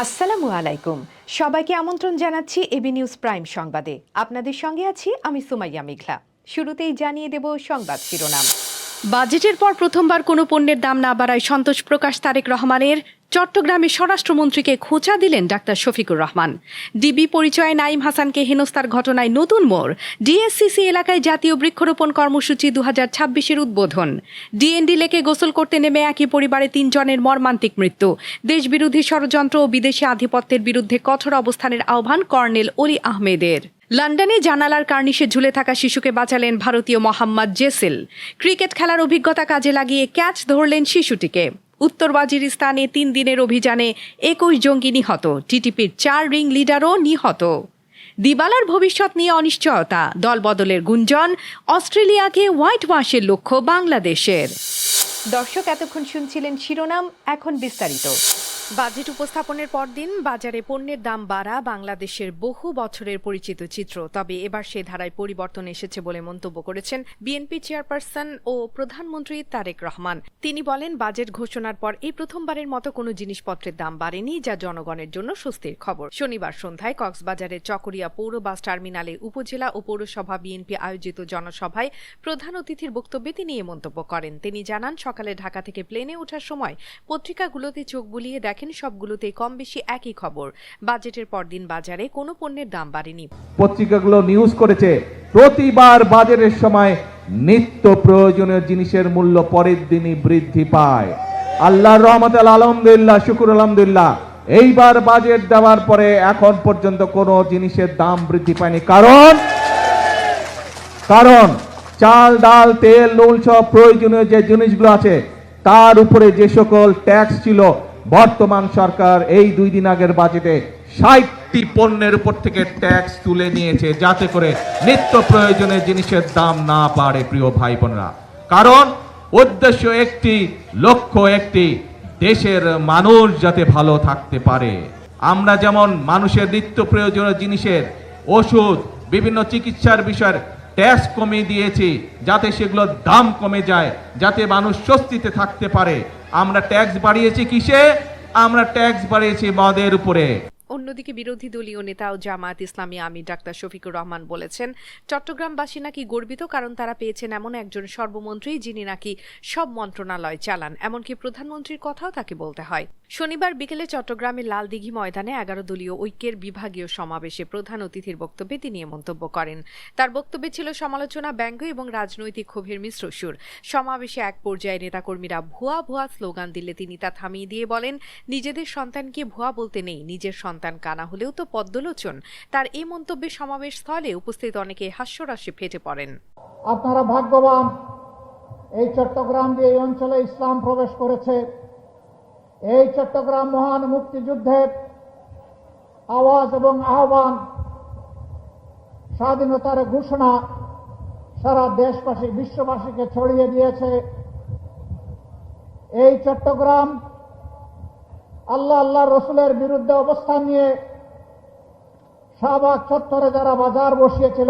আসসালামু আলাইকুম। সবাইকে আমন্ত্রণ জানাচ্ছি এবি নিউজ প্রাইম সংবাদে। আপনাদের সঙ্গে আছি আমি সুমাইয়া মেঘলা। শুরুতেই জানিয়ে দেব সংবাদ শিরোনাম। বাজেটের পর প্রথমবার কোনো পণ্যের দাম না বাড়ায় সন্তোষ প্রকাশ তারেক রহমানের। চট্টগ্রামে স্বরাষ্ট্রমন্ত্রীকে খোঁচা দিলেন ডাক্তার শফিকুর রহমান। ডিবি পরিচয়ে নাঈম হাসানকে হেনস্থার ঘটনায় নতুন মোড়। ডিএসসিসি এলাকায় জাতীয় বৃক্ষরোপণ কর্মসূচি 2026-এর উদ্বোধন। ডিএনডি লেকে গোসল করতে নেমে একই পরিবারে 3 জনের মর্মান্তিক মৃত্যু। দেশবিরোধী ষড়যন্ত্র ও বিদেশি আধিপত্যের বিরুদ্ধে কঠোর অবস্থানের আহ্বান কর্নেল অলি আহমেদের। লন্ডনে জানালার কার্নিশে ঝুলে থাকা শিশুকে বাঁচালেন ভারতীয় মোহাম্মদ জেসিল। ক্রিকেট খেলার অভিজ্ঞতা কাজে লাগিয়ে ক্যাচ ধরলেন শিশুটিকে। উত্তর ওয়াজিরিস্তানে 3 দিনের অভিযানে 21 জঙ্গি নিহত। টিটিপির 4 রিং লিডারও নিহত। দিবালার ভবিষ্যৎ নিয়ে অনিশ্চয়তা, দলবদলের গুঞ্জন। অস্ট্রেলিয়াকে হোয়াইট ওয়াশের লক্ষ্য বাংলাদেশের। দর্শক, এতক্ষণ শুনছিলেন শিরোনাম, এখন বিস্তারিত। বাজেট উপস্থাপনের পরদিন বাজারে পণ্যের দাম বাড়া বাংলাদেশের বহু বছরের পরিচিত চিত্র। তবে এবার সে ধারায় পরিবর্তন এসেছে বলে মন্তব্য করেছেন বিএনপি চেয়ারপারসন ও প্রধানমন্ত্রী তারেক রহমান। তিনি বলেন, বাজেট ঘোষণার পর এই প্রথমবারের মতো কোনো জিনিসপত্রের দাম বাড়েনি, যা জনগণের জন্য স্বস্তির খবর। শনিবার সন্ধ্যায় কক্সবাজারের চকরিয়া পৌর বাস টার্মিনালে উপজেলা ও পৌরসভা বিএনপি আয়োজিত জনসভায় প্রধান অতিথির বক্তব্যে তিনি এ মন্তব্য করেন। তিনি জানান, সকালে ঢাকা থেকে প্লেনে ওঠার সময় পত্রিকাগুলোতে চোখ বুলিয়ে দেখেন সবগুলোতে কম বেশি একই খবর। বাজেটের পরদিন বাজারে কোনো পণ্যের দাম বাড়েনি। পত্রিকাগুলো নিউজ করেছে, প্রতিবার বাজেটের সময় নিত্য প্রয়োজনীয় জিনিসের মূল্য পরের দিনই বৃদ্ধি পায়। আল্লাহর রহমতে আলহামদুলিল্লাহ, শুকুর আলহামদুলিল্লাহ, এইবার বাজেট দেওয়ার পরে এখন পর্যন্ত কোনো জিনিসের দাম বৃদ্ধি পায়নি। কারণ চাল, ডাল, তেল, নুন সব প্রয়োজনীয় যে জিনিসগুলো আছে তার উপরে যে সকল ট্যাক্স ছিল, বর্তমান সরকার এই 2 দিন আগের বাজেটে 60টি পণ্যের উপর থেকে ট্যাক্স তুলে নিয়েছে, যাতে করে নিত্য প্রয়োজনীয় জিনিসের দাম না বাড়ে। প্রিয় ভাই বোনেরা, কারণ উদ্দেশ্য একটি, লক্ষ্য একটি, দেশের মানুষ যাতে ভালো থাকতে পারে। আমরা যেমন মানুষের নিত্য প্রয়োজনীয় জিনিসের, ওষুধ, বিভিন্ন চিকিৎসার বিষয়ের ট্যাক্স কমিয়ে দিয়েছি, যাতে সেগুলোর দাম কমে যায়, যাতে মানুষ স্বস্তিতে থাকতে পারে। আমরা ট্যাক্স বাড়িয়েছি কিসে? আমরা ট্যাক্স বাড়িয়েছি মদের উপরে। অন্যদিকে বিরোধী দলীয় নেতা ও জামায়াত ইসলামী আমির ডাক্তার শফিকুর রহমান বলেছেন, চট্টগ্রামবাসী নাকি গর্বিত, কারণ তারা পেয়েছেন এমন একজন সর্বমন্ত্রী যিনি নাকি সব মন্ত্রণালয় চালান। এমনকি প্রধানমন্ত্রীর কথাও তাকে বলতে হয়। শনিবার বিকেলে চট্টগ্রামের লালদিঘি ময়দানে 11 দলীয় ঐক্যের বিভাগীয় সমাবেশে প্রধান অতিথির বক্তব্যে তিনি এ মন্তব্য করেন। তার বক্তব্যে ছিল সমালোচনা, ব্যঙ্গ এবং রাজনৈতিক ক্ষোভের মিশ্র সুর। সমাবেশে এক পর্যায়ে নেতাকর্মীরা ভুয়া ভুয়া স্লোগান দিলে তিনি তা থামিয়ে দিয়ে বলেন, নিজেদের সন্তানকে ভুয়া বলতে নেই, নিজের সন্তান কানা হলেও তো পদ্মলোচন। তার এই মন্তব্যে সমাবেশ স্থলে উপস্থিত অনেকে হাস্যরসে ফেটে পড়েন। আপনারা ভাগ্যবান, এই চট্টগ্রাম দিয়ে এই অঞ্চলে ইসলাম প্রবেশ করেছে। এই চট্টগ্রাম মহান মুক্তিযুদ্ধের আওয়াজ এবং আহ্বান, স্বাধীনতার ঘোষণা সারা দেশবাসী, বিশ্ববাসীকে ছড়িয়ে দিয়েছে। এই চট্টগ্রাম আল্লাহ রসুলের বিরুদ্ধে অবস্থান নিয়ে শাহবাগ চত্বরে যারা বাজার বসিয়েছিল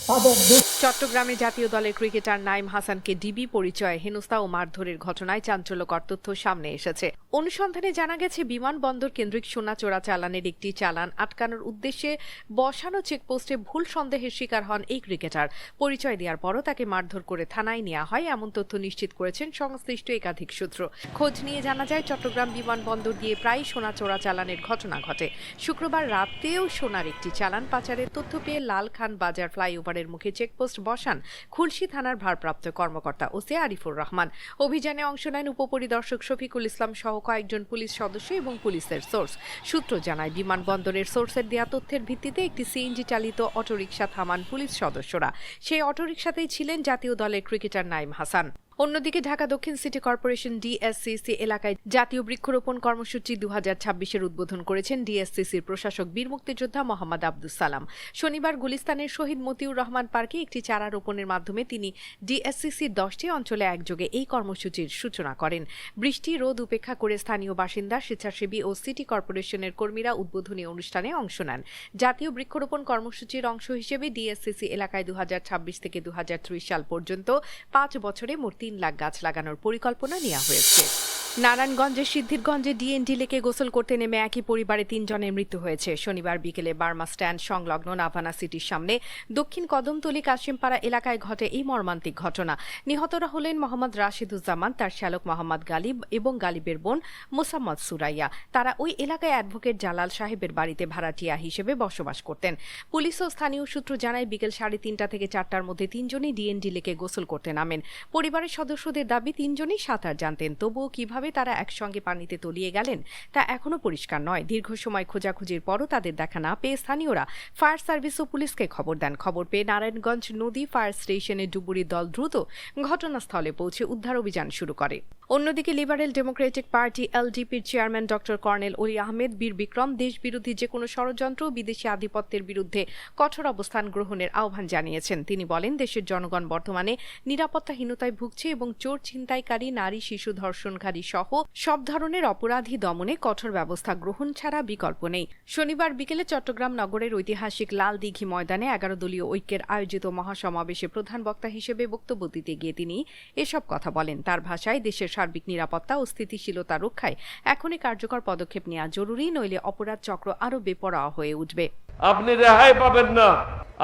তাদের। চট্টগ্রামে জাতীয় দলের ক্রিকেটার নাঈম হাসানকে ডিবি পরিচয়ে হেনস্থা ও মারধরের ঘটনায় চাঞ্চল্যকর তথ্য সামনে এসেছে। অনুসন্ধানে জানা গেছে, বিমানবন্দর কেন্দ্রিক সোনা চোরাচালানের একটি চালান আটকানোর উদ্দেশ্যে বসানো চেকপোস্টে ভুল সন্দেহের শিকার হন এই ক্রিকেটার। পরিচয় দেওয়ার পরও তাকে মারধর করে থানায় নেওয়া হয়, এমন তথ্য নিশ্চিত করেছেন সংশ্লিষ্ট একাধিক সূত্র। খোঁজ নিয়ে জানা যায়, চট্টগ্রাম বিমানবন্দর দিয়ে প্রায় সোনা চোরাচালানের ঘটনা ঘটে। শুক্রবার রাতেও সোনার একটি চালান পাচারের তথ্য পেয়ে লালখান বাজার ফ্লাইওভারের মুখে চেকপোস্ট বসান খুলশী থানার ভারপ্রাপ্ত কর্মকর্তা ওসি আরিফুর রহমান। অভিযানে অংশ নেন উপপরিদর্শক শফিকুল ইসলাম সহ কয়েকজন পুলিশ সদস্য এবং পুলিশের সোর্স। সূত্র জানায়, বিমানবন্দরের সোর্সের দেয়া তথ্যের ভিত্তিতে একটি সিএনজি চালিত অটোরিকশা থামান পুলিশ সদস্যরা। সেই অটোরিকশাতেই ছিলেন জাতীয় দলের ক্রিকেটার নাঈম হাসান। অন্যদিকে ঢাকা দক্ষিণ সিটি কর্পোরেশন ডিএসসিসি এলাকায় জাতীয় বৃক্ষরোপণ কর্মসূচি 2026-এর উদ্বোধন করেছেন ডিএসসিসির প্রশাসক বীর মুক্তিযোদ্ধা মোহাম্মদ আব্দুস সালাম। শনিবার গুলিস্তানের শহীদ মতিউর রহমান পার্কে একটি চারা রোপণের মাধ্যমে তিনি ডিএসসিসির 10টি অঞ্চলে একযোগে এই কর্মসূচির সূচনা করেন। বৃষ্টি রোদ উপেক্ষা করে স্থানীয় বাসিন্দা, স্বেচ্ছাসেবী ও সিটি কর্পোরেশনের কর্মীরা উদ্বোধনী অনুষ্ঠানে অংশ নেন। জাতীয় বৃক্ষরোপণ কর্মসূচির অংশ হিসেবে ডিএসসিসি এলাকায় 2026 থেকে 2030 সাল পর্যন্ত 5 বছরে মোট 3 লাখ গাছ লাগানোর পরিকল্পনা নেওয়া হয়েছে। নারায়ণগঞ্জের সিদ্ধিরগঞ্জে ডিএনডি লেকে গোসল করতে নেমে একই পরিবারে ৩ জনের মৃত্যু হয়েছে। শনিবার বিকেলে বার্মা স্ট্যান্ড সংলগ্ন নাভানা সিটির সামনে দক্ষিণ কদমতলী কাশিমপাড়া এলাকায় ঘটে এই মর্মান্তিক ঘটনা। নিহতরা হলেন মোহাম্মদ রাশিদুজ্জামান, তার শ্যালক মোহাম্মদ গালিব এবং গালিবের বোন মোসাম্মদ সুরাইয়া। তারা ওই এলাকায় অ্যাডভোকেট জালাল সাহেবের বাড়িতে ভাড়াটিয়া হিসেবে বসবাস করতেন। পুলিশ ও স্থানীয় সূত্র জানায় বিকেল 3:30 থেকে 4টার মধ্যে 3 জনই ডিএনডি লেকে গোসল করতে নামেন। পরিবারের সদস্যদের দাবি 3 জনই সাঁতার জানতেন, তবুও কিভাবে তারা একসঙ্গে পানিতে তলিয়ে গেলেন তা এখনো পরিষ্কার নয়। দীর্ঘ সময় খোঁজাখুঁজির পরও তাদের দেখা না পেয়ে স্থানীয়রা ফায়ার সার্ভিস ও পুলিশকে খবর দেন। খবর পেয়ে নারায়ণগঞ্জ নদী ফায়ার স্টেশনে ডুবুরির দল দ্রুত ঘটনাস্থলে পৌঁছে উদ্ধার অভিযান শুরু করে। অন্যদিকে লিবারেল ডেমোক্রেটিক পার্টি এলডিপির chairman doctor colonel Oli Ahmed বীর বিক্রম দেশবিরোধী যে কোনো ষড়যন্ত্র ও বিদেশি আধিপত্যের বিরুদ্ধে কঠোর অবস্থান গ্রহণের আহ্বান জানিয়েছেন। তিনি বলেন, দেশের জনগণ বর্তমানে নিরাপত্তাহীনতায় ভুগছে এবং চোর ছিনতাইকারী, নারী শিশু ধর্ষণকারী সহ সব ধরনের অপরাধী দমনে কঠোর ব্যবস্থা গ্রহণ ছাড়া বিকল্প নেই। শনিবার বিকেলে চট্টগ্রাম নগরের ঐতিহাসিক লাল দিঘি ময়দানে 11 দলীয় ঐক্যের আয়োজিত মহাসমাবেশে প্রধান বক্তা হিসেবে বক্তব্য দিতে গিয়ে তিনি এসব কথা বলেন। তার ভাষায়, দেশের সার্বিক নিরাপত্তা ও স্থিতিশীলতা রক্ষায় এখনই কার্যকর পদক্ষেপ নেওয়া জরুরি, নইলে অপরাধ চক্র আরও বেপরোয়া হয়ে উঠবে। আপনি রেহাই পাবেন না।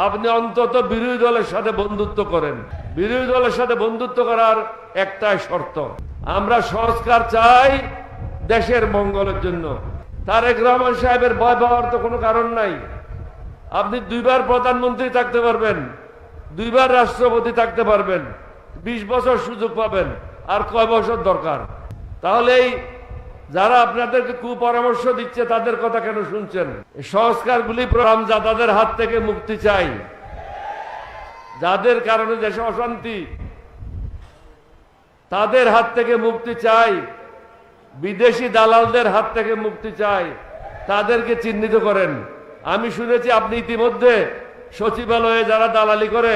আপনি অন্তত বিরোধী দলের সাথে বন্ধুত্ব করেন। বিরোধী দলের সাথে বন্ধুত্ব করার একটাই শর্ত, আমরা সংস্কার চাই দেশের মঙ্গলের জন্য। তারেক রহমান সাহেবের ভয় পাওয়ার তো কোনো কারণ নাই। আপনি 2বার প্রধানমন্ত্রী থাকতে পারবেন, 2বার রাষ্ট্রপতি থাকতে পারবেন, 20 বছর সুযোগ পাবেন, আর কয় বছর দরকার? তাহলে এই যারা আপনাদেরকে কুপরামর্শ দিচ্ছে তাদের কথা কেন শুনছেন? সংস্কারগুলি প্রোগ্রামজাদাদের হাত থেকে মুক্তি চাই, যাদের কারণে দেশে অশান্তি, তাদের হাত থেকে মুক্তি চাই, বিদেশি দালালদের হাত থেকে মুক্তি চাই, তাদেরকে চিহ্নিত করেন। আমি শুনেছি আপনি ইতিমধ্যে সচিবালয়ে যারা দালালি করে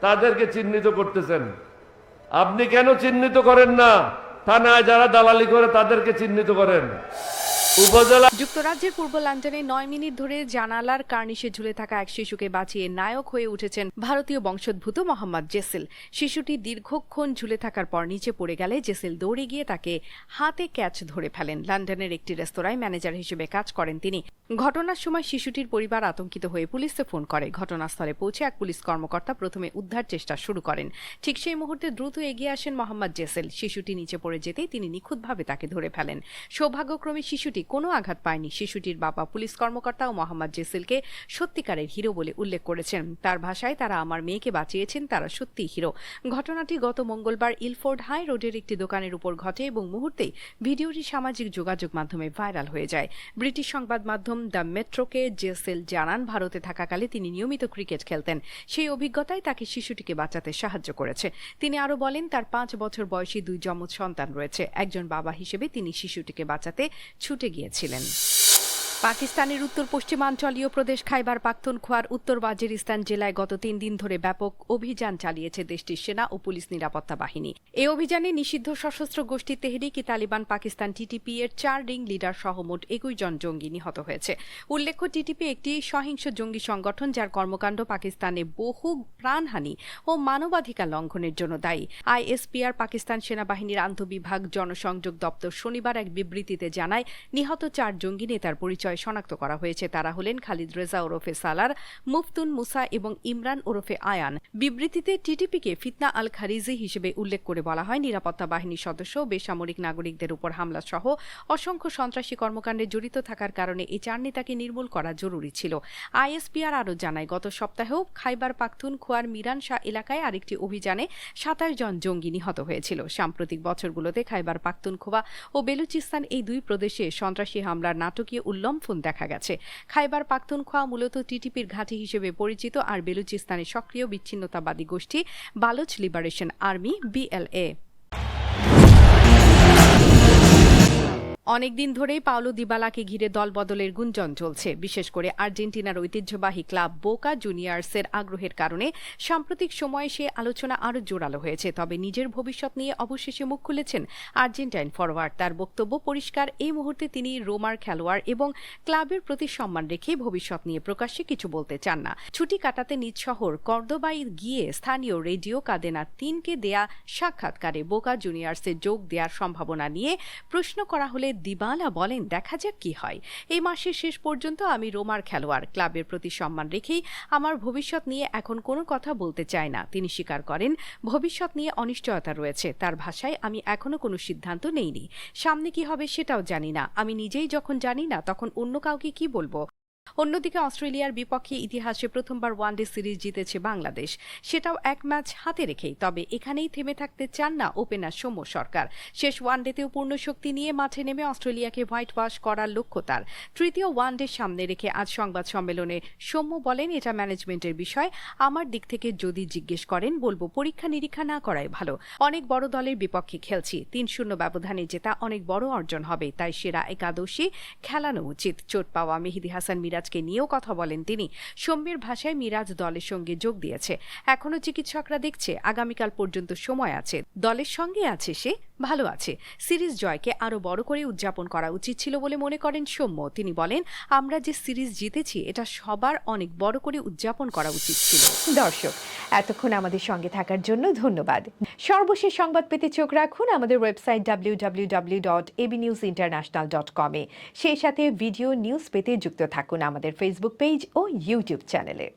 তাদেরকে চিহ্নিত করতেছেন। আপনি কেন চিহ্নিত করেন না? থানায় যারা দালালি করে তাদেরকে চিহ্নিত করেন। যুক্তরাজ্যের পূর্ব লন্ডনে 9 মিনিট ধরে জানালার কার্নিশে ঝুলে থাকা এক শিশুকে বাঁচিয়ে নায়ক হয়ে উঠেছেন ভারতীয় বংশোদ্ভূত মোহাম্মদ জেসিল। শিশুটি দীর্ঘক্ষণ ঝুলে থাকার পর নিচে পড়ে গেলে জেসিল দৌড়ে গিয়ে তাকে হাতে ক্যাচ ধরে ফেলেন। লন্ডনের একটি রেস্তোরাঁয় ম্যানেজার হিসেবে কাজ করেন তিনি। ঘটনার সময় শিশুটির পরিবার আতঙ্কিত হয়ে পুলিশে ফোন করে। ঘটনাস্থলে পৌঁছে এক পুলিশ কর্মকর্তা প্রথমে উদ্ধার চেষ্টা শুরু করেন। ঠিক সেই মুহূর্তে দ্রুত এগিয়ে আসেন মোহাম্মদ জেসিল। শিশুটি নিচে পড়ে যেতেই তিনি নিখুঁতভাবে তাকে ধরে ফেলেন। সৌভাগ্যক্রমে শিশুটি কোনো আঘাত পায়নি। শিশুটির বাবা পুলিশ কর্মকর্তা ও মোহাম্মদ জেসিলকে সত্যিকারের হিরো বলে উল্লেখ করেছেন। তার ভাষায়, তারা আমার মেয়েকে বাঁচিয়েছেন, তারা সত্যিই হিরো। ঘটনাটি গত মঙ্গলবার ইলফোর্ড হাই রোডের একটি দোকানের উপর ঘটে এবং মুহূর্তেই ভিডিওটি সামাজিক যোগাযোগ মাধ্যমে ভাইরাল হয়ে যায়। ব্রিটিশ সংবাদ মাধ্যম দ্য মেট্রোকে জেসিল জানান, ভারতে থাকাকালে তিনি নিয়মিত ক্রিকেট খেলতেন। সেই অভিজ্ঞতায় তাকে শিশুটিকে বাঁচাতে সাহায্য করেছে। তিনি আরও বলেন, তার 5 বছর বয়সী 2 যমজ সন্তান রয়েছে। একজন বাবা হিসেবে তিনি শিশুটিকে বাঁচাতে ছুটে গিয়েছিলেন। পাকিস্তানের উত্তর পশ্চিমাঞ্চলীয় প্রদেশ খাইবার পাখতুনখোয়ার উত্তর ওয়াজিরিস্তান জেলায় গত 3 দিন ধরে ব্যাপক অভিযান চালিয়েছে দেশটির সেনা ও পুলিশ নিরাপত্তা বাহিনী। এই অভিযানে নিষিদ্ধ সশস্ত্র গোষ্ঠী তেহরিক-ই-তালিবান পাকিস্তান টিটিপি এর 4 রিং লিডার সহ মোট 21 জন জঙ্গি নিহত হয়েছে। উল্লেখ্য, টিটিপি একটি সহিংস জঙ্গি সংগঠন যার কর্মকাণ্ড পাকিস্তানে বহু প্রাণহানি ও মানবাধিকার লঙ্ঘনের জন্য দায়ী। আইএসপিআর পাকিস্তান সেনাবাহিনীর আন্তঃবিভাগ জনসংযোগ দপ্তর শনিবার এক বিবৃতিতে জানায়, নিহত 4 জঙ্গি নেতার পরিচয় শনাক্ত করা হয়েছে। তারা হলেন খালিদ রেজা ওরফে সালার, মুফতুন মুসা এবং ইমরান ওরফে আয়ান। বিবৃতিতে টিটিপিকে ফিতনা আল খারিজি হিসেবে উল্লেখ করে বলা হয়, নিরাপত্তা বাহিনীর সদস্য ও বেসামরিক নাগরিকদের উপর হামলা সহ অসংখ্য সন্ত্রাসী কর্মকাণ্ডে জড়িত থাকার কারণে এই 4 নেতাকে নির্মূল করা জরুরি ছিল। আইএসপিআর আরও জানায়, গত সপ্তাহেও খাইবার পাখতুনখোয়ার মিরান শাহ এলাকায় আরেকটি অভিযানে 27 জন জঙ্গি নিহত হয়েছিল। সাম্প্রতিক বছরগুলোতে খাইবার পাখতুনখোয়া ও বেলুচিস্তান এই 2 প্রদেশে সন্ত্রাসী হামলার নাটকীয় উল্লম্ফন দেখা গেছে। খাইবার পাখতুনখোয়া মূলত টিটিপির ঘাঁটি হিসেবে পরিচিত, আর বেলুচিস্তানের সক্রিয় বিচ্ছিন্নতাবাদী গোষ্ঠী বালুচ লিবারেশন আর্মি BLA। অনেকদিন ধরেই পাওলো দিবালাকে ঘিরে দলবদলের গুঞ্জন চলছে। বিশেষ করে আর্জেন্টিনার ঐতিহ্যবাহী ক্লাব বোকা জুনিয়র্সের আগ্রহের কারণে সাম্প্রতিক সময়ে সে আলোচনা আরও জোরালো হয়েছে। তবে নিজের ভবিষ্যৎ নিয়ে অবশেষে মুখ খুলেছেন আর্জেন্টাইন ফরওয়ার্ড। তার বক্তব্য পরিষ্কার, এই মুহূর্তে তিনি রোমার খেলোয়াড় এবং ক্লাবের প্রতি সম্মান রেখে ভবিষ্যৎ নিয়ে প্রকাশ্যে কিছু বলতে চান না। ছুটি কাটাতে নিজ শহর কর্দোবায় গিয়ে স্থানীয় রেডিও কাদেনা 3কে দেয়া সাক্ষাৎকারে বোকা জুনিয়র্সে যোগ দেওয়ার সম্ভাবনা নিয়ে প্রশ্ন করা হলে দিবালা বলেন, দেখা যাক কি হয়। এই মাসের শেষ পর্যন্ত আমি রোমার খেলোয়াড়, ক্লাবের প্রতি সম্মান রেখেই আমার ভবিষ্যৎ নিয়ে এখন কোনো কথা বলতে চাই না। তিনি স্বীকার করেন, ভবিষ্যৎ নিয়ে অনিশ্চয়তা রয়েছে। তার ভাষায়, আমি এখনো কোনো সিদ্ধান্ত নেইনি, সামনে কি হবে সেটাও জানি না। আমি নিজেই যখন জানি না তখন অন্য কাউকে কি বলবো। অন্যদিকে অস্ট্রেলিয়ার বিপক্ষে ইতিহাসে প্রথমবার ওয়ানডে সিরিজ জিতেছে বাংলাদেশ, সেটাও এক ম্যাচ হাতে রেখেই। তবে এখানেই থেমে থাকতে চান না ওপেনার সৌম্য সরকার। শেষ ওয়ানডেতেও পূর্ণ শক্তি নিয়ে মাঠে নেমে অস্ট্রেলিয়াকে হোয়াইট ওয়াশ করার লক্ষ্য তার। তৃতীয় ওয়ানডে সামনে রেখে আজ সংবাদ সম্মেলনে সৌম্য বলেন, এটা ম্যানেজমেন্টের বিষয়। আমার দিক থেকে যদি জিজ্ঞেস করেন, বলবো পরীক্ষা নিরীক্ষা না করাই ভালো। অনেক বড় দলের বিপক্ষে খেলছি, 3-0 ব্যবধানে জেতা অনেক বড় অর্জন হবে, তাই সেরা একাদশী খেলানো উচিত। চোট পাওয়া মেহেদী হাসান মিরাজকে নিয়েও কথা বলেন তিনি। সৌম্যের ভাষায়, মিরাজ দলের সঙ্গে যোগ দিয়েছে, এখনো চিকিৎসকরা দেখছে, আগামীকাল পর্যন্ত সময় আছে, দলের সঙ্গে আছে, সে ভালো আছে। সিরিজ জয়কে আরো বড় করে উদযাপন করা উচিত ছিল বলে মনে করেন সৌম্য। তিনি বলেন, আমরা যে সিরিজ জিতেছি এটা সবার অনেক বড় করে উদযাপন করা উচিত ছিল। দর্শক, এতক্ষণ আমাদের সঙ্গে থাকার জন্য ধন্যবাদ। সর্বশেষ সংবাদ পেতে চোখ রাখুন আমাদের ওয়েবসাইট www.abnewsinternational.com-এ। সেই সাথে ভিডিও নিউজ পেতে যুক্ত থাকুন আমাদের ফেসবুক পেজ ও ইউটিউব চ্যানেলে।